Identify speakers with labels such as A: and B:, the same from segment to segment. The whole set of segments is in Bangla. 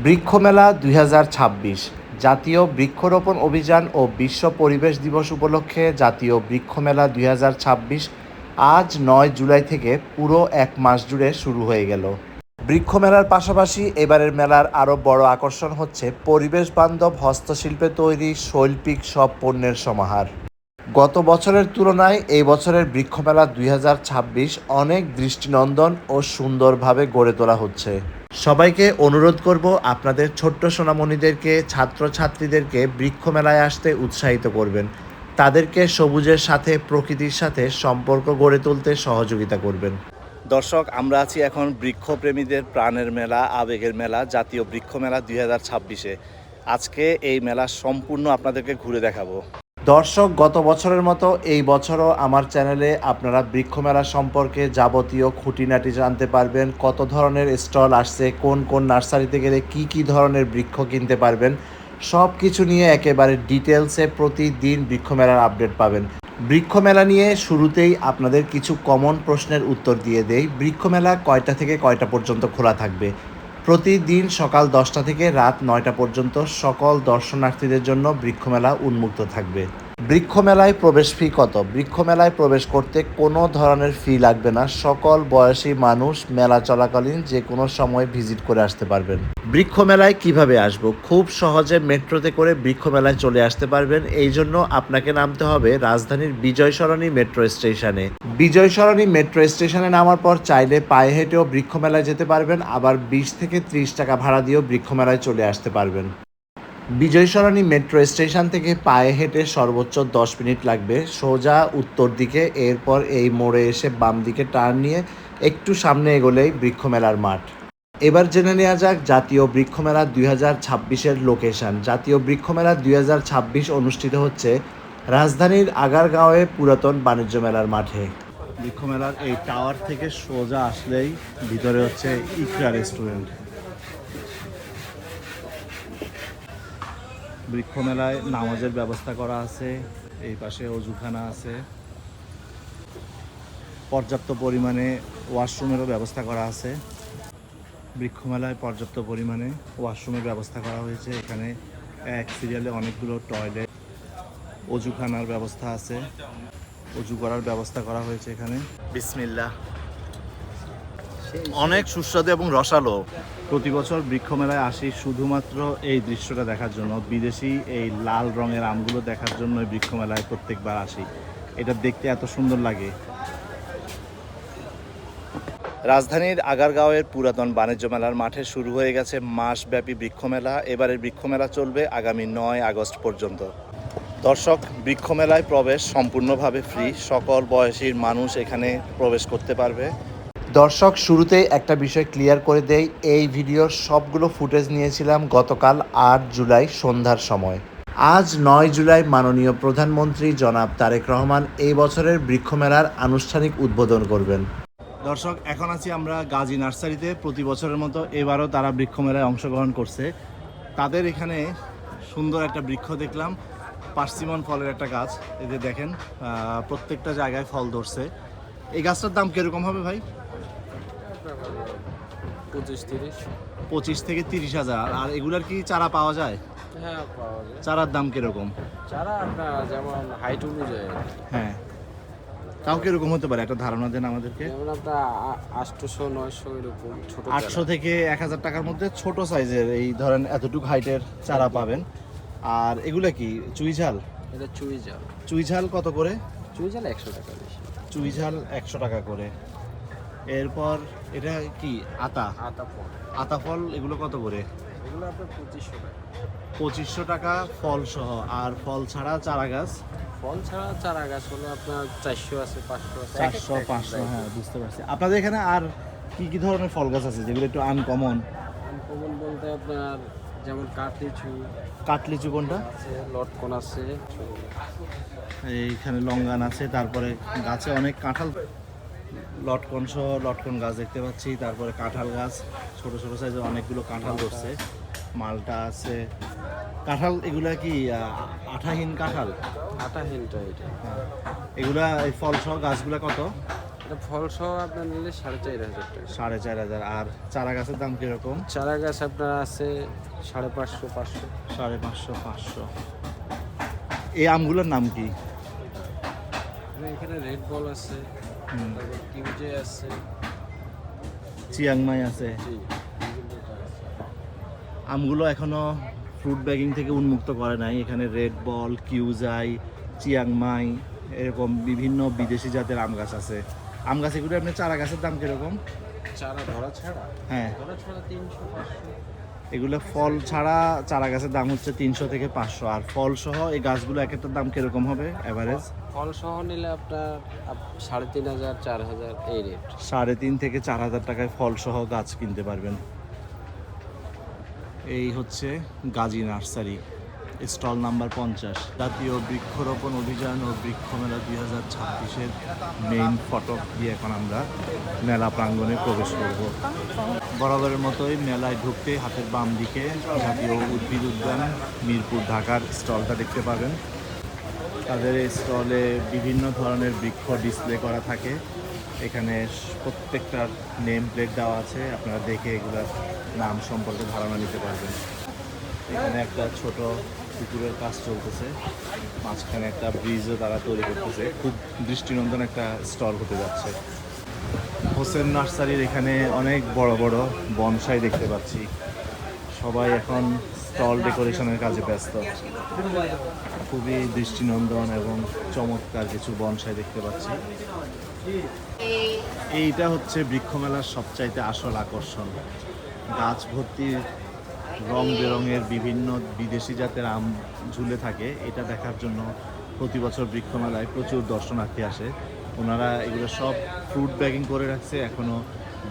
A: বৃক্ষমেলা ২০২৬ জাতীয় বৃক্ষরোপণ অভিযান ও বিশ্ব পরিবেশ দিবস উপলক্ষে জাতীয় বৃক্ষমেলা ২০২৬ আজ ৯ জুলাই থেকে পুরো এক মাস জুড়ে শুরু হয়ে গেল। বৃক্ষমেলার পাশাপাশি এবারের মেলার আরও বড় আকর্ষণ হচ্ছে পরিবেশ বান্ধব হস্তশিল্পে তৈরি শৈল্পিক সব পণ্যের সমাহার। গত বছরের তুলনায় এই বছরের বৃক্ষমেলা ২০২৬ অনেক দৃষ্টিনন্দন ও সুন্দরভাবে গড়ে তোলা হচ্ছে। সবাইকে অনুরোধ করব আপনাদের ছোট্ট সোনামণিদেরকে, ছাত্রছাত্রীদেরকে বৃক্ষমেলায় আসতে উৎসাহিত করবেন। তাদেরকে সবুজের সাথে, প্রকৃতির সাথে সম্পর্ক গড়ে তুলতে সহযোগিতা করবেন। দর্শক, আমরা আছি এখন বৃক্ষপ্রেমীদের প্রাণের মেলা, আবেগের মেলা, জাতীয় বৃক্ষমেলা ২০২৬-এ। আজকে এই মেলা সম্পূর্ণ আপনাদেরকে ঘুরে দেখাবো। দর্শক, গত বছরের মতো এই বছরও আমার চ্যানেলে আপনারা বৃক্ষমেলা সম্পর্কে যাবতীয় খুঁটিনাটি জানতে পারবেন। কত ধরনের স্টল আসছে, কোন কোন নার্সারিতে গেলে কি কি ধরনের বৃক্ষ কিনতে পারবেন, সব কিছু নিয়ে একেবারে ডিটেলসে প্রতিদিন বৃক্ষমেলার আপডেট পাবেন। বৃক্ষমেলা নিয়ে শুরুতেই আপনাদের কিছু কমন প্রশ্নের উত্তর দিয়ে দেই। বৃক্ষমেলা কয়টা থেকে কয়টা পর্যন্ত খোলা থাকবে? প্রতিদিন সকাল 10টা থেকে রাত 9টা পর্যন্ত সকল দর্শনার্থীদের জন্য বৃক্ষমেলা উন্মুক্ত থাকবে। বৃক্ষমেলায় প্রবেশ ফি কত? বৃক্ষমেলায় প্রবেশ করতে কোনো ধরনের ফি লাগবে না। সকল বয়সী মানুষ মেলা চলাকালীন যে কোনো সময় ভিজিট করে আসতে পারবেন। বৃক্ষমেলায় কিভাবে আসব? খুব সহজে মেট্রোতে করে বৃক্ষমেলায় চলে আসতে পারবেন। এই জন্য আপনাকে নামতে হবে রাজধানীর বিজয় সরণি মেট্রো স্টেশনে। বিজয় সরণি মেট্রো স্টেশনে নামার পর চাইলে পায়ে হেঁটেও বৃক্ষমেলায় যেতে পারবেন, আবার 20 থেকে 30 টাকা ভাড়া দিয়েও বৃক্ষমেলায় চলে আসতে পারবেন। বিজয় সরণি মেট্রো স্টেশন থেকে পায়ে হেঁটে সর্বোচ্চ 10 মিনিট লাগবে সোজা উত্তর দিকে। এরপর এই মোড়ে এসে বাম দিকে টার্ন নিয়ে একটু সামনে এগোলেই বৃক্ষমেলার মাঠ। এবার জেনে নেওয়া যাক জাতীয় বৃক্ষমেলা ২০২৬-এর লোকেশন। জাতীয় বৃক্ষমেলা ২০২৬ অনুষ্ঠিত হচ্ছে রাজধানীর আগারগাঁওয়ে পুরাতন বাণিজ্য মেলার মাঠে। বৃক্ষমেলার এই টাওয়ার থেকে সোজা আসলেই ভিতরে হচ্ছে ইকরা রেস্টুরেন্ট। বৃক্ষমেলায় নামাজের ব্যবস্থা করা আছে, এই পাশে অজুখানা আছে, পর্যাপ্ত পরিমাণে ওয়াশরুমেরও ব্যবস্থা করা আছে। বৃক্ষমেলায় পর্যাপ্ত পরিমাণে ওয়াশরুমের ব্যবস্থা করা হয়েছে। এখানে এক সিরিয়ালে অনেকগুলো টয়লেট, অজুখানার ব্যবস্থা আছে, অজু করার ব্যবস্থা করা হয়েছে এখানে। বিসমিল্লাহ। অনেক সুস্বাদু এবং রসালো। প্রতি বছর বৃক্ষমেলায় আসি শুধুমাত্র এই দৃশ্যটা দেখার জন্য। বিদেশি এই লাল রঙের আমগুলো দেখার জন্য বৃক্ষমেলায় প্রত্যেকবার আসি। এটা দেখতে এত সুন্দর লাগে। রাজধানীর আগারগাঁওয়ের পুরাতন বাণিজ্য মেলার মাঠে শুরু হয়ে গেছে মাসব্যাপী বৃক্ষমেলা। এবারের বৃক্ষমেলা চলবে আগামী 9 আগস্ট পর্যন্ত। দর্শক, বৃক্ষমেলায় প্রবেশ সম্পূর্ণভাবে ফ্রি। সকল বয়সীর মানুষ এখানে প্রবেশ করতে পারবে। দর্শক, শুরুতেই একটা বিষয় ক্লিয়ার করে দেই, এই ভিডিওর সবগুলো ফুটেজ নিয়েছিলাম গতকাল 8 জুলাই সন্ধ্যার সময়। আজ 9 জুলাই মাননীয় প্রধানমন্ত্রী জনাব তারেক রহমান এই বছরের বৃক্ষমেলার আনুষ্ঠানিক উদ্বোধন করবেন। দর্শক, এখন আছি আমরা গাজী নার্সারিতে। প্রতি বছরের মতো এবারও তারা বৃক্ষমেলায় অংশগ্রহণ করছে। তাদের এখানে সুন্দর একটা বৃক্ষ দেখলাম, পার্সিমন ফলের একটা গাছ। এই যে দেখেন, প্রত্যেকটা জায়গায় ফল ধরছে। এই গাছটার দাম কিরকম হবে ভাই? 25 থেকে 30 হাজার। আর এগুলার কি চারা পাওয়া যায়?
B: হ্যাঁ, পাওয়া যায়।
A: চারার দাম কিরকম?
B: চারা আপনার যেমন হাইট অনুযায়ী।
A: হ্যাঁ, তাও কিরকম হতে পারে একটা ধারণা দেন আমাদেরকে।
B: যেমন আপনার 800 900 এরকম ছোট
A: 800 থেকে 1000 টাকার মধ্যে ছোট সাইজের এই ধরেন এতটুকু হাইটের চারা পাবেন। আর এগুলা কি চুই ঝাল?
B: এটা চুই ঝাল।
A: চুই ঝাল কত করে?
B: চুই ঝাল 100 টাকা বেশি।
A: চুই ঝাল 100 টাকা করে। এরপর এটা কি আতা?
B: আতা ফল।
A: আতা ফল এগুলো কত করে?
B: এগুলো আপনার 2500 টাকা।
A: 2500 টাকা ফল সহ। আর ফল ছাড়া চারা গাছ?
B: ফল ছাড়া চারা গাছ হলো আপনার 400 আছে, 500 আছে।
A: 400 500। হ্যাঁ, বুঝতে পারছি। আপনাদের এখানে আর কি কি ধরনের ফল গাছ আছে যেগুলো একটু আনকমন?
B: আনকমন বলতে আপনার যেমন কাঠলিচু।
A: কাঠলিচু কোনটা?
B: আছে, লটকন আছে।
A: এইখানে লঙ্গান আছে। তারপরে গাছে অনেক কাঁঠাল, লটকন সহ লটকন গাছ দেখতে পাচ্ছি। তারপরে কাঁঠাল গাছ, ছোট ছোট সাইজের অনেকগুলো কাঁঠাল ধরছে। মালটা আছে। কাঁঠাল এগুলা কি আঠাহীন কাঁঠাল?
B: আটাহীনটা এটা।
A: এগুলা এই ফল সহ গাছগুলা কত?
B: এটা এটা ফল সহ আপনার নিলে 4,500 টাকা।
A: 4,500। আর চারা গাছের দাম কিরকম?
B: চারা গাছ আপনার আছে 550, 500।
A: 550, 500। এই আমগুলোর নাম কি?
B: এখানে রেড বল আছে, তারপর কিউজে আছে,
A: চিয়াংমাই আছে।
B: জি বিভিন্ন প্রকার আছে।
A: আমগুলো এখনো ফ্রুট ব্যাগিং থেকে উন্মুক্ত করে নাই। এখানে রেড বল, কিউজাই, চিয়াংমাই এরকম বিভিন্ন বিদেশি জাতের আম গাছ আছে। আম গাছ এগুলো আপনার চারা গাছের দাম কিরকম?
B: চারা ধরা ছাড়া,
A: হ্যাঁ,
B: ধরা ছাড়া 300, 500।
A: এগুলো ফল ছাড়া চারা গাছের দাম হচ্ছে 300 থেকে 500। আর ফল সহ এই গাছগুলো এক একটার দাম কিরকম হবে অ্যাভারেজ?
B: ফল সহ নিলে আপনার 3,500, 4,000 এই রেট।
A: 3,500 থেকে 4,000 টাকায় ফল সহ গাছ কিনতে পারবেন। এই হচ্ছে গাজী নার্সারি, স্টল নাম্বার 50। জাতীয় বৃক্ষরোপণ অভিযান ও বৃক্ষ মেলা 2026-এর মেইন ফটক দিয়ে এখন আমরা মেলা প্রাঙ্গণে প্রবেশ করব। বরাবরের মতোই মেলায় ঢুকতে হাতের বাম দিকে জাতীয় উদ্ভিদ উদ্যান মিরপুর ঢাকার স্টলটা দেখতে পাবেন। তাদের এই স্টলে বিভিন্ন ধরনের বৃক্ষ ডিসপ্লে করা থাকে। এখানে প্রত্যেকটার নেম প্লেট দেওয়া আছে, আপনারা দেখে এগুলোর নাম সম্পর্কে ধারণা নিতে পারবেন। এখানে একটা ছোট পুকুরের কাজ চলতেছে, মাঝখানে একটা ব্রিজও তারা তৈরি করতেছে। খুব দৃষ্টিনন্দন একটা স্টল হতে যাচ্ছে। হোসেন নার্সারির এখানে অনেক বড় বড় বনসাই দেখতে পাচ্ছি। সবাই এখন স্টল ডেকোরেশনের কাজে ব্যস্ত। খুবই দৃষ্টিনন্দন এবং চমৎকার কিছু বনসাই দেখতে পাচ্ছি। এইটা হচ্ছে বৃক্ষমেলার সবচাইতে আসল আকর্ষণ। গাছ ভর্তি রং বেরঙের বিভিন্ন বিদেশি জাতের আম ঝুলে থাকে। এটা দেখার জন্য প্রতি বছর বৃক্ষমেলায় প্রচুর দর্শনার্থী আসে। ওনারা এগুলো সব ফ্রুট ব্যাগিং করে রাখছে, এখনও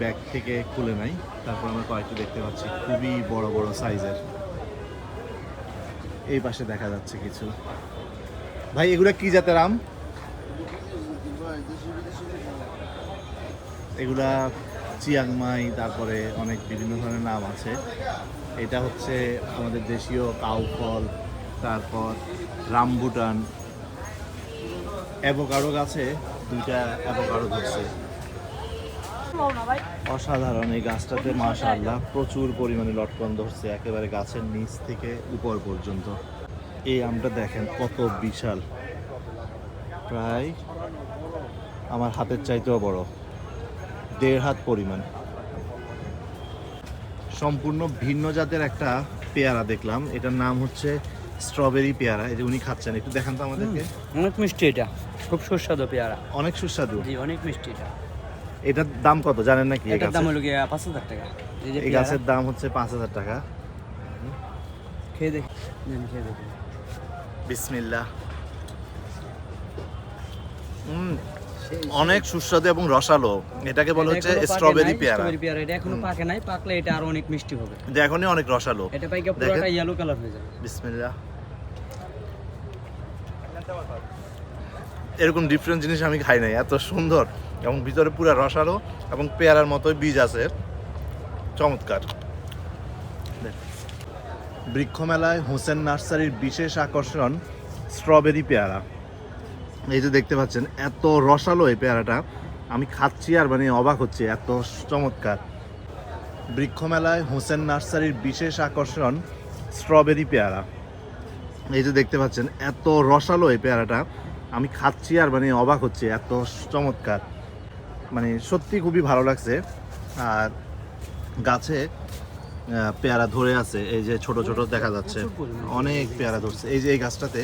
A: ব্যাগ থেকে খুলে নাই। তারপর আমরা কয়েকটা দেখতে পাচ্ছি খুবই বড় বড় সাইজের। এই পাশে দেখা যাচ্ছে কিছু। ভাই এগুলো কি জাতের আম? এগুলা চিয়াংমাই, তারপরে অনেক বিভিন্ন ধরনের নাম আছে। এটা হচ্ছে আমাদের দেশীয় কাউ ফল, তারপর রামবুটান। অ্যাভোকাডো গাছে 2টা অ্যাভোকাডো ধরছে। অসাধারণ এই গাছটাতে মাশাআল্লাহ প্রচুর পরিমাণে লটকন ধরছে, একেবারে গাছের নিচ থেকে উপর পর্যন্ত। এই আমটা দেখেন কত বিশাল, প্রায় আমার হাতের চাইতেও বড়, 1.5 হাত পরিমাণ। সম্পূর্ণ ভিন্ন জাতের একটা পেয়ারা দেখলাম, এটার নাম হচ্ছে স্ট্রবেরি পেয়ারা। এই যে উনি খাচ্ছেন, একটু দেখান তো আমাদেরকে।
C: অনেক মিষ্টি, এটা খুব সুস্বাদু পেয়ারা।
A: অনেক সুস্বাদু।
C: জি, অনেক মিষ্টি এটা।
A: এটার দাম কত জানেন নাকি?
C: এটার দাম হলো গিয়ে 5,000 টাকা।
A: এই গাছের দাম হচ্ছে 5,000 টাকা।
C: খেয়ে দেখি, খেয়ে দেখি।
A: বিসমিল্লাহ। অনেক সুস্বাদু এবং রসালো। এটাকে বলা হচ্ছে স্ট্রবেরি পেয়ারা।
C: স্ট্রবেরি পেয়ারা এটা এখনো পাকে নাই, পাকলে এটা আরো অনেক মিষ্টি হবে।
A: এটা এখনই অনেক রসালো।
C: এটা পাইকে পুরোটা ইয়েলো কালার হয়ে যাবে।
A: বিসমিল্লাহ। এরকম ডিফারেন্ট জিনিস আমি খাই নাই, এত সুন্দর এবং ভিতরে পুরো রসালো এবং পেয়ারার মতোই বীজ আছে। চমৎকার। বৃক্ষমেলায় হোসেন নার্সারির বিশেষ আকর্ষণ স্ট্রবেরি পেয়ারা। এই যে দেখতে পাচ্ছেন এত রসালো এই পেয়ারাটা, আমি খাচ্ছি আর মানে অবাক হচ্ছে, এত চমৎকার। বৃক্ষমেলায় হোসেন নার্সারির বিশেষ আকর্ষণ স্ট্রবেরি পেয়ারা। এই যে দেখতে পাচ্ছেন এত রসালো এই পেয়ারাটা, আমি খাচ্ছি আর মানে অবাক হচ্ছে, এত চমৎকার। মানে সত্যি খুবই ভালো লাগছে। আর গাছে পেয়ারা ধরে আছে, এই যে ছোট ছোট দেখা যাচ্ছে, অনেক পেয়ারা ধরছে। এই যে এই গাছটাতে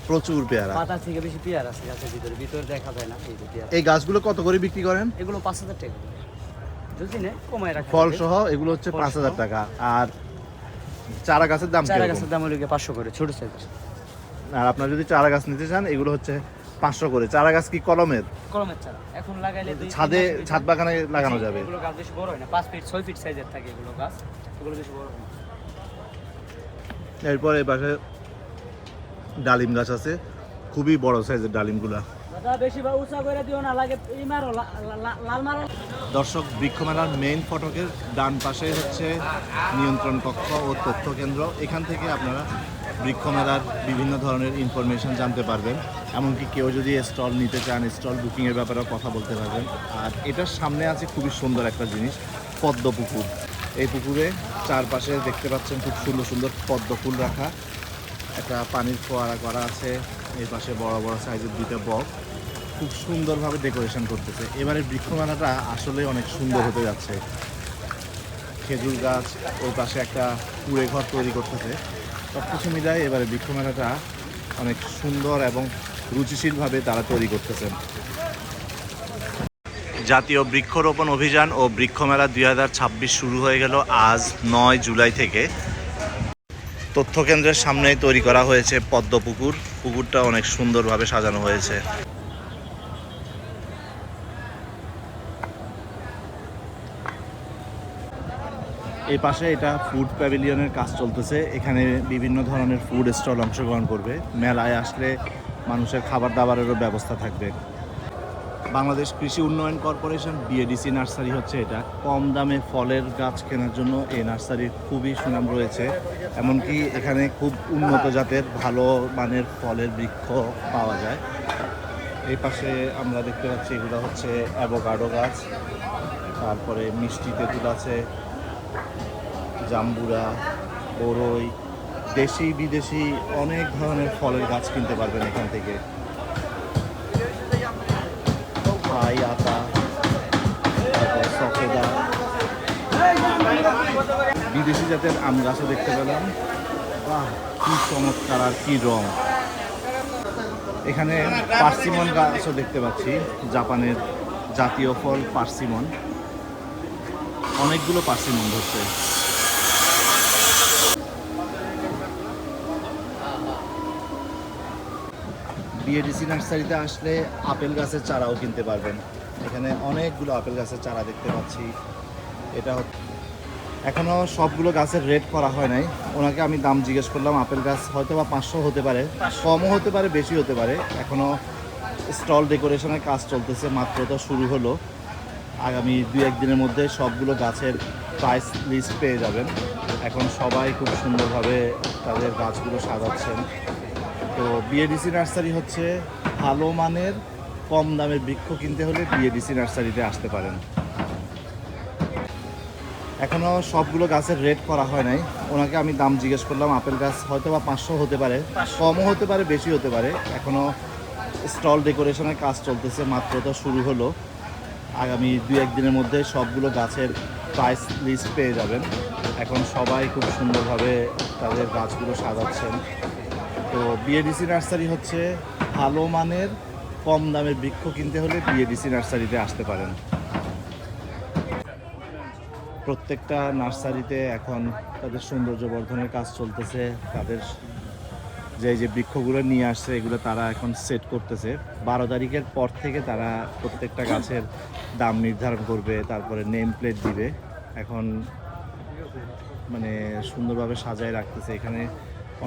A: প্রচুর পেয়ারা।
C: পাতা থেকে বেশি পেয়ারা আছে গাছের ভিতরে, ভিতরে দেখা যায় না। এই যে পেয়ারা,
A: এই গাছগুলো কত করে বিক্রি করেন?
C: এগুলো 5,000 টাকা যদি নেয় কমায় রাখা
A: ফল
C: যাবে।
A: সহ এগুলো হচ্ছে 5,000 টাকা। আর চারা গাছের দাম
C: চারা
A: কিরকম?
C: গাছের দাম হলো গিয়ে 500 করে, ছোট সাইজের।
A: আর আপনারা যদি চারা গাছ নিতে চান এগুলো হচ্ছে 500 করে। চারা গাছ কি কলমের?
C: কলমের চারা এখন লাগাইলে
A: ছাদে, ছাদ বাগানে লাগানো যাবে?
C: এগুলো গাছ বেশি বড় হয় না, 5 ফিট 6 ফিট সাইজের থাকে এগুলো গাছ, এগুলো বেশি বড় হয় না।
A: এরপর এই পাশে ডালিম গাছ আছে, খুবই বড় সাইজের ডালিমগুলা।
C: দাদা বেশি বা উঁচা করে দিও না, লাগে এই মারো লাল মারো।
A: দর্শক, বৃক্ষমেলার মেইন ফটকের ডান পাশে হচ্ছে নিয়ন্ত্রণ কক্ষ ও তথ্য কেন্দ্র। এখান থেকে আপনারা বৃক্ষ মেলার বিভিন্ন ধরনের ইনফরমেশন জানতে পারবেন। এমনকি কেউ যদি স্টল নিতে চান স্টল বুকিংয়ের ব্যাপারেও কথা বলতে পারবেন। আর এটার সামনে আছে খুবই সুন্দর একটা জিনিস, পদ্ম পুকুর। এই পুকুরে চারপাশে দেখতে পাচ্ছেন খুব সুন্দর সুন্দর পদ্ম ফুল রাখা, একটা পানির ফোয়ারা করা আছে, এই পাশে বড় বড় সাইজের দুইটা বক খুব সুন্দরভাবে ডেকোরেশন করতেছে। এবারে বৃক্ষ মেলাটা আসলে অনেক সুন্দর হতে যাচ্ছে। খেজুর গাছ, ওই পাশে একটা কুড়ে ঘর তৈরি করতেছে। সব কিছু মিলায় এবারে বৃক্ষ মেলাটা অনেক সুন্দর এবং রুচিশীলভাবে তারা তৈরি করতেছেন। জাতীয় বৃক্ষরোপণ অভিযান ও বৃক্ষ মেলা 2026 শুরু হয়ে গেল আজ 9 জুলাই থেকে। তথ্য কেন্দ্রের সামনে তৈরি করা হয়েছে পদ্ম পুকুর। পুকুরটা অনেক সুন্দরভাবে সাজানো হয়েছে। এই পাশে এটা ফুড প্যাভিলিয়নের কাজ চলতেছে। এখানে বিভিন্ন ধরনের ফুড স্টল অংশগ্রহণ করবে। মেলায় আসলে মানুষের খাবার দাবারেরও ব্যবস্থা থাকবে। বাংলাদেশ কৃষি উন্নয়ন কর্পোরেশন বিএডিসি নার্সারি হচ্ছে এটা। কম দামে ফলের গাছ কেনার জন্য এই নার্সারির খুবই সুনাম রয়েছে। এমনকি এখানে খুব উন্নত জাতের ভালো মানের ফলের বৃক্ষ পাওয়া যায়। এই পাশে আমরা দেখতে পাচ্ছি এগুলো হচ্ছে অ্যাভোকাডো গাছ, তারপরে মিষ্টি তেঁতুল আছে, জাম্বুরা, বরই, দেশি বিদেশি অনেক ধরনের ফলের গাছ কিনতে পারবেন এখান থেকে। ভাই আতা, তারপর সফেদা, বিদেশি জাতের আম গাছও দেখতে পেলাম। বাহ, কি চমৎকার আর কি রং! এখানে পার্সিমন গাছও দেখতে পাচ্ছি, জাপানের জাতীয় ফল পার্সিমন। অনেকগুলো পার্সিমন ধরছে। বিএডিসি নার্সারিতে আসলে আপেল গাছের চারাও কিনতে পারবেন। এখানে অনেকগুলো আপেল গাছের চারা দেখতে পাচ্ছি। এটা এখনও সবগুলো গাছের রেট করা হয় নাই। ওনাকে আমি দাম জিজ্ঞেস করলাম। আপেল গাছ হয়তো বা 500 হতে পারে, কমও হতে পারে, বেশি হতে পারে। এখনও স্টল ডেকোরেশনের কাজ চলতেছে, মাত্র তো শুরু হলো। আগামী 2-1 দিনের মধ্যে সবগুলো গাছের প্রাইস লিস্ট পেয়ে যাবেন। এখন সবাই খুব সুন্দরভাবে তাদের গাছগুলো সাজাচ্ছেন। তো বিএডিসি নার্সারি হচ্ছে ভালো মানের কম দামের বৃক্ষ কিনতে হলে বিএডিসি নার্সারিতে আসতে পারেন। এখনও সবগুলো গাছের রেট করা হয় নাই। ওনাকে আমি দাম জিজ্ঞেস করলাম। আপেল গাছ হয়তো বা 500 হতে পারে, কমও হতে পারে, বেশি হতে পারে। এখনও স্টল ডেকোরেশনের কাজ চলতেছে, মাত্র তো শুরু হলো। আগামী 2-1 দিনের মধ্যে সবগুলো গাছের প্রাইস লিস্ট পেয়ে যাবেন। এখন সবাই খুব সুন্দরভাবে তাদের গাছগুলো সাজাচ্ছেন। তো বিএডিসি নার্সারি হচ্ছে ভালো মানের কম দামের বৃক্ষ কিনতে হলে বিএডিসি নার্সারিতে আসতে পারেন। প্রত্যেকটা নার্সারিতে এখন তাদের সৌন্দর্য বর্ধনের কাজ চলতেছে। তাদের যে বৃক্ষগুলো নিয়ে আসছে এগুলো তারা এখন সেট করতেছে। 12 তারিখের পর থেকে তারা প্রত্যেকটা গাছের দাম নির্ধারণ করবে, তারপরে নেম প্লেট দিবে। এখন মানে সুন্দরভাবে সাজায় রাখতেছে। এখানে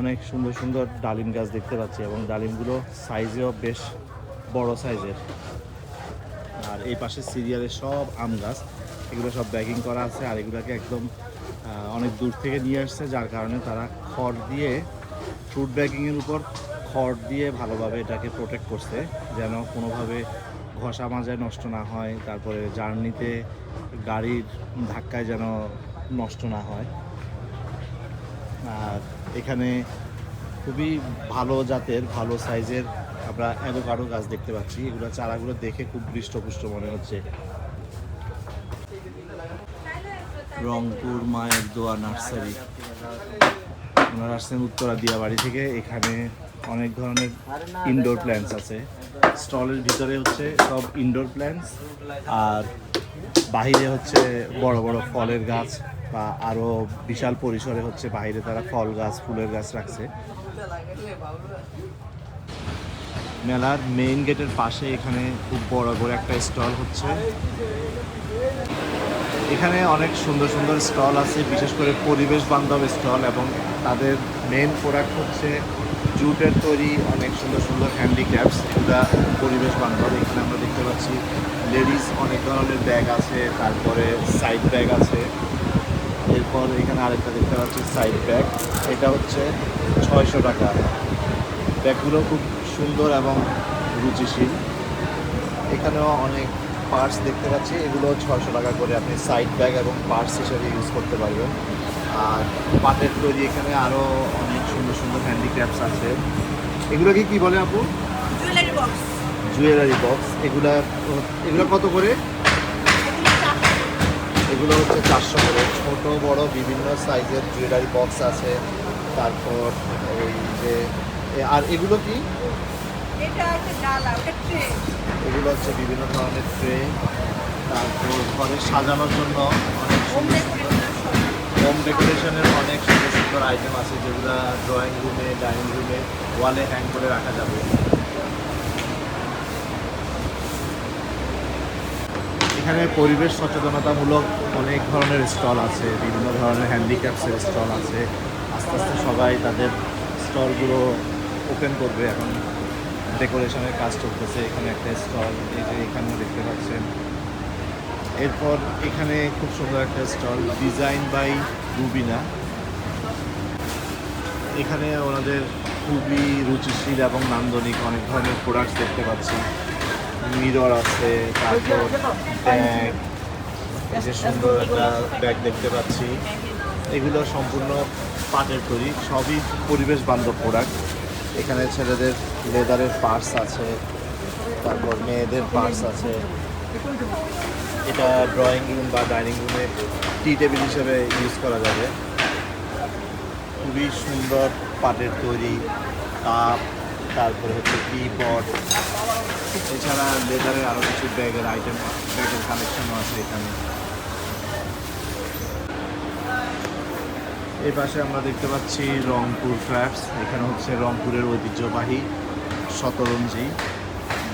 A: অনেক সুন্দর সুন্দর ডালিম গাছ দেখতে পাচ্ছি এবং ডালিমগুলো সাইজেও বেশ বড় সাইজের। আর এই পাশে সিরিয়ালের সব আম গাছ, এগুলো সব ব্যাগিং করা আছে। আর এগুলোকে একদম অনেক দূর থেকে নিয়ে আসছে, যার কারণে তারা খড় দিয়ে, ফ্রুট ব্যাগিংয়ের উপর খড় দিয়ে ভালোভাবে এটাকে প্রোটেক্ট করছে, যেন কোনোভাবে ঘষা মাজায় নষ্ট না হয়, তারপরে জার্নিতে গাড়ির ধাক্কায় যেন নষ্ট না হয়। আর এখানে খুবই ভালো জাতের, ভালো সাইজের আমরা অ্যাভোকাডো গাছ দেখতে পাচ্ছি। এগুলো চারাগুলো দেখে খুব হৃষ্টপুষ্ট মনে হচ্ছে। রংপুর মায়ের দোয়া নার্সারি, ওনারা আসছেন উত্তরা দিয়াবাড়ি থেকে। এখানে অনেক ধরনের ইনডোর প্ল্যান্টস আছে। স্টলের ভিতরে হচ্ছে সব ইনডোর প্ল্যান্টস, আর বাহিরে হচ্ছে বড় বড় ফলের গাছ, বা আরও বিশাল পরিসরে হচ্ছে বাইরে তারা ফল গাছ, ফুলের গাছ রাখছে। মেলার মেইন গেটের পাশে এখানে খুব বড় বড় একটা স্টল হচ্ছে। এখানে অনেক সুন্দর সুন্দর স্টল আছে, বিশেষ করে পরিবেশ বান্ধব স্টল, এবং তাদের মেইন প্রোডাক্ট হচ্ছে জুটের তৈরি অনেক সুন্দর সুন্দর হ্যান্ডিক্রাফটস। এগুলো পরিবেশ বান্ধব। এখানে আমরা দেখতে পাচ্ছি লেডিস অনেক ধরনের ব্যাগ আছে, তারপরে সাইড ব্যাগ আছে। এরপর তারপর এখানে আরেকটা দেখতে পাচ্ছি সাইড ব্যাগ, এটা হচ্ছে 600 টাকা। ব্যাগগুলো খুব সুন্দর এবং রুচিশীল। এখানেও অনেক পার্টস দেখতে পাচ্ছি, এগুলো 600 টাকা করে আপনি সাইড ব্যাগ এবং পার্টস হিসেবে ইউজ করতে পারবেন। আর পাটের তৈরি এখানে আরও অনেক সুন্দর সুন্দর হ্যান্ডিক্রাফটস আছে। এগুলোকে কি বলে আপু?
D: Jewellery box.
A: Jewellery box. এগুলো কত করে? এগুলো হচ্ছে 400 করে। ছোট বড় বিভিন্ন সাইজের জুয়েলারি বক্স আছে। তারপর এই যে আর এগুলো কি?
D: এটা একটা ডালা, ওটা ট্রে।
A: এগুলো হচ্ছে বিভিন্ন ধরনের ট্রে। তারপর ঘরে সাজানোর জন্য অনেক
D: হোম
A: হোম ডেকোরেশনের অনেক সুন্দর সুন্দর আইটেম আছে, যেগুলো ড্রয়িং রুমে, ডাইনিং রুমে, ওয়ালে হ্যাং করে রাখা যাবে। এখানে পরিবেশ সচেতনতামূলক অনেক ধরনের স্টল আছে, বিভিন্ন ধরনের হ্যান্ডিক্রাফটসের স্টল আছে। আস্তে আস্তে সবাই তাদের স্টলগুলো ওপেন করবে। এখন ডেকোরেশনের কাজ চলতেছে। এখানে একটা স্টল, এই যে এখানেও দেখতে পাচ্ছেন। এরপর এখানে খুব সুন্দর একটা স্টল, ডিজাইন বাই রুবিনা। এখানে ওনাদের খুবই রুচিশীল এবং নান্দনিক অনেক ধরনের প্রোডাক্টস দেখতে পাচ্ছি। মিরর আছে, তারপর ব্যাগ, এই যে সুন্দর একটা ব্যাগ দেখতে পাচ্ছি। এগুলো সম্পূর্ণ পাটের তৈরি, সবই পরিবেশ বান্ধব প্রোডাক্ট। এখানে ছেলেদের লেদারের পার্স আছে, তারপর মেয়েদের পার্স আছে। এটা ড্রয়িং রুম বা ডাইনিং রুমে টি টেবিল হিসেবে ইউজ করা যাবে। খুবই সুন্দর পাটের তৈরি কাপ, তারপরে হচ্ছে টি পট, এছাড়া লেদারের আরও কিছু ব্যাগের আইটেম, ব্যাগের কালেকশনও আছে এখানে। এই পাশে আমরা দেখতে পাচ্ছি রংপুর ক্রাফটস। এখানে হচ্ছে রংপুরের ঐতিহ্যবাহী শতরঞ্জি,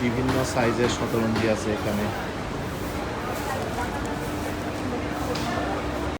A: বিভিন্ন সাইজের শতরঞ্জি আছে এখানে।